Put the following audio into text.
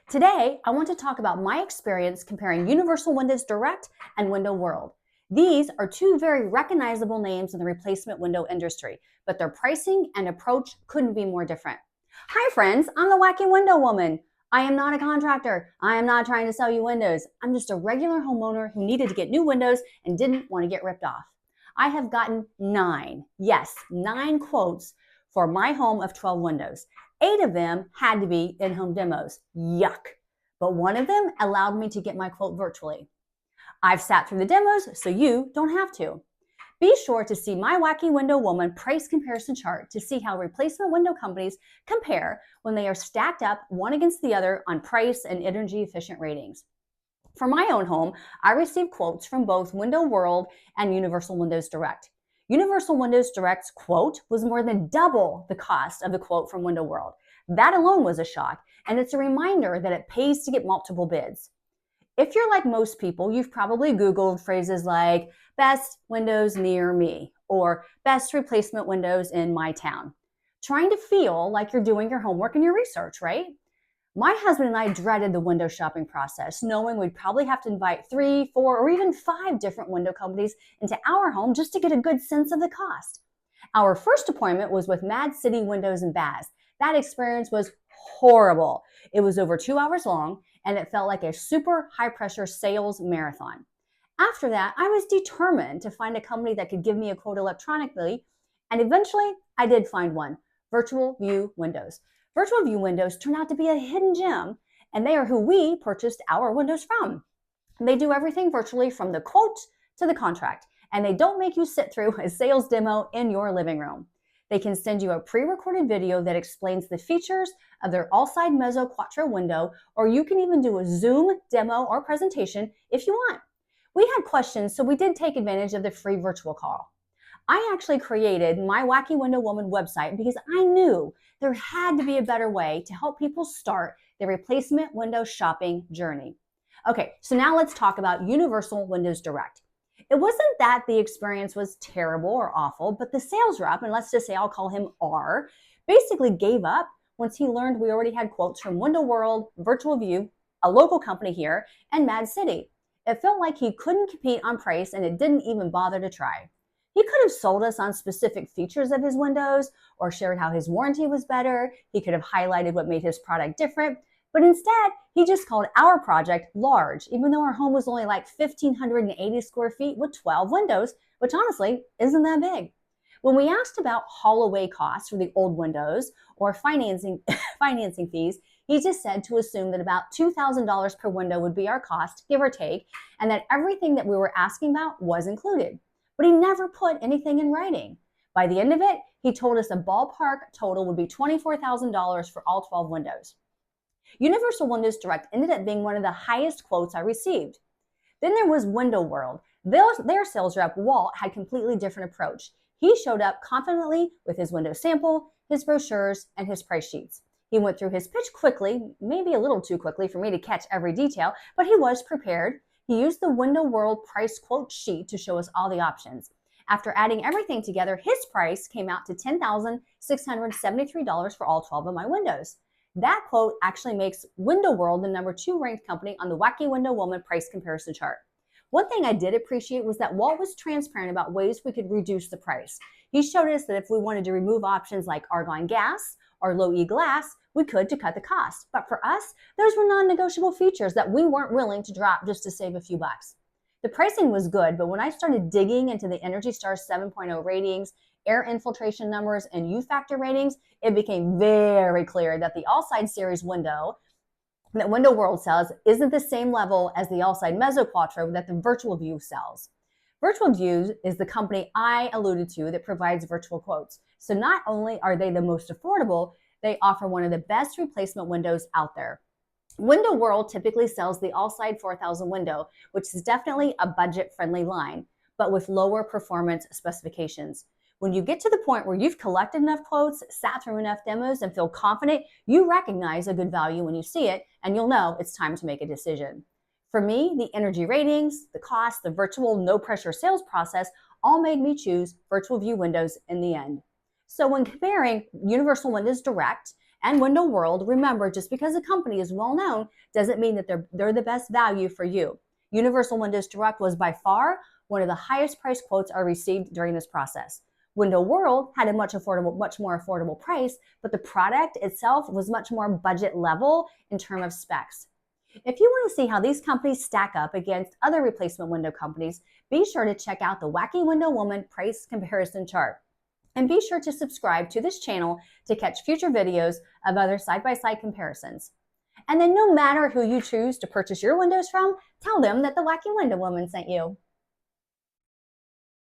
Today, I want to talk about my experience comparing Universal Windows Direct and Window World. These are two very recognizable names in the replacement window industry, but their pricing and approach couldn't be more different. Hi friends, I'm the Wacky Window Woman. I am not a contractor. I am not trying to sell you windows. I'm just a regular homeowner who needed to get new windows and didn't want to get ripped off. I have gotten nine quotes for my home of 12 windows. 8 of them had to be in-home demos. Yuck. But one of them allowed me to get my quote virtually. I've sat through the demos, so you don't have to. Be sure to see my Wacky Window Woman price comparison chart to see how replacement window companies compare when they are stacked up one against the other on price and energy efficient ratings. For my own home, I received quotes from both Window World and Universal Windows Direct. Universal Windows Direct's quote was more than double the cost of the quote from Window World. That alone was a shock, and it's a reminder that it pays to get multiple bids. If you're like most people, you've probably Googled phrases like best windows near me or best replacement windows in my town, trying to feel like you're doing your homework and your research, right? My husband and I dreaded the window shopping process, knowing we'd probably have to invite 3, 4, or even 5 different window companies into our home just to get a good sense of the cost. Our first appointment was with Mad City Windows and Baths. That experience was horrible. It was over 2 hours long, and it felt like a super high-pressure sales marathon. After that, I was determined to find a company that could give me a quote electronically, and eventually I did find one, Virtual View Windows. Virtual View Windows turn out to be a hidden gem, and they are who we purchased our windows from. They do everything virtually from the quote to the contract, and they don't make you sit through a sales demo in your living room. They can send you a pre-recorded video that explains the features of their Alside Mezzo Quattro window, or you can even do a Zoom demo or presentation if you want. We had questions, so we did take advantage of the free virtual call. I actually created my Wacky Window Woman website because I knew there had to be a better way to help people start their replacement window shopping journey. Okay, so now let's talk about Universal Windows Direct. It wasn't that the experience was terrible or awful, but the sales rep, and let's just say I'll call him R, basically gave up once he learned we already had quotes from Window World, Virtual View, a local company here, and Mad City. It felt like he couldn't compete on price, and it didn't even bother to try. He could have sold us on specific features of his windows or shared how his warranty was better. He could have highlighted what made his product different, but instead, he just called our project large, even though our home was only like 1,580 square feet with 12 windows, which honestly isn't that big. When we asked about haul away costs for the old windows or financing fees, he just said to assume that about $2,000 per window would be our cost, give or take, and that everything that we were asking about was included. But he never put anything in writing. By the end of it, he told us a ballpark total would be $24,000 for all 12 windows. Universal Windows Direct ended up being one of the highest quotes I received. Then there was Window World. Their sales rep, Walt, had a completely different approach. He showed up confidently with his window sample, his brochures, and his price sheets. He went through his pitch quickly, maybe a little too quickly for me to catch every detail, but he was prepared. He used the Window World price quote sheet to show us all the options. After adding everything together, his price came out to $10,673 for all 12 of my windows. That quote actually makes Window World the number 2 ranked company on the Wacky Window Woman price comparison chart. One thing I did appreciate was that Walt was transparent about ways we could reduce the price. He showed us that if we wanted to remove options like Argon Gas or low E glass, we could to cut the cost. But for us, those were non-negotiable features that we weren't willing to drop just to save a few bucks. The pricing was good, but when I started digging into the Energy Star 7.0 ratings, air infiltration numbers, and U-factor ratings, it became very clear that the Alside series window that Window World sells isn't the same level as the Alside Mezzo Quattro that the Virtual View sells. Virtual View is the company I alluded to that provides virtual quotes. So not only are they the most affordable, they offer one of the best replacement windows out there. Window World typically sells the Alside 4000 window, which is definitely a budget-friendly line, but with lower performance specifications. When you get to the point where you've collected enough quotes, sat through enough demos, and feel confident, you recognize a good value when you see it, and you'll know it's time to make a decision. For me, the energy ratings, the cost, the virtual no-pressure sales process all made me choose Virtual View Windows in the end. So when comparing Universal Windows Direct and Window World, remember, just because a company is well known doesn't mean that they're the best value for you. Universal Windows Direct was by far one of the highest price quotes I received during this process. Window World had a much more affordable price, but the product itself was much more budget level in terms of specs. If you want to see how these companies stack up against other replacement window companies, be sure to check out the Wacky Window Woman price comparison chart. And be sure to subscribe to this channel to catch future videos of other side-by-side comparisons. And then no matter who you choose to purchase your windows from, tell them that the Wacky Window Woman sent you.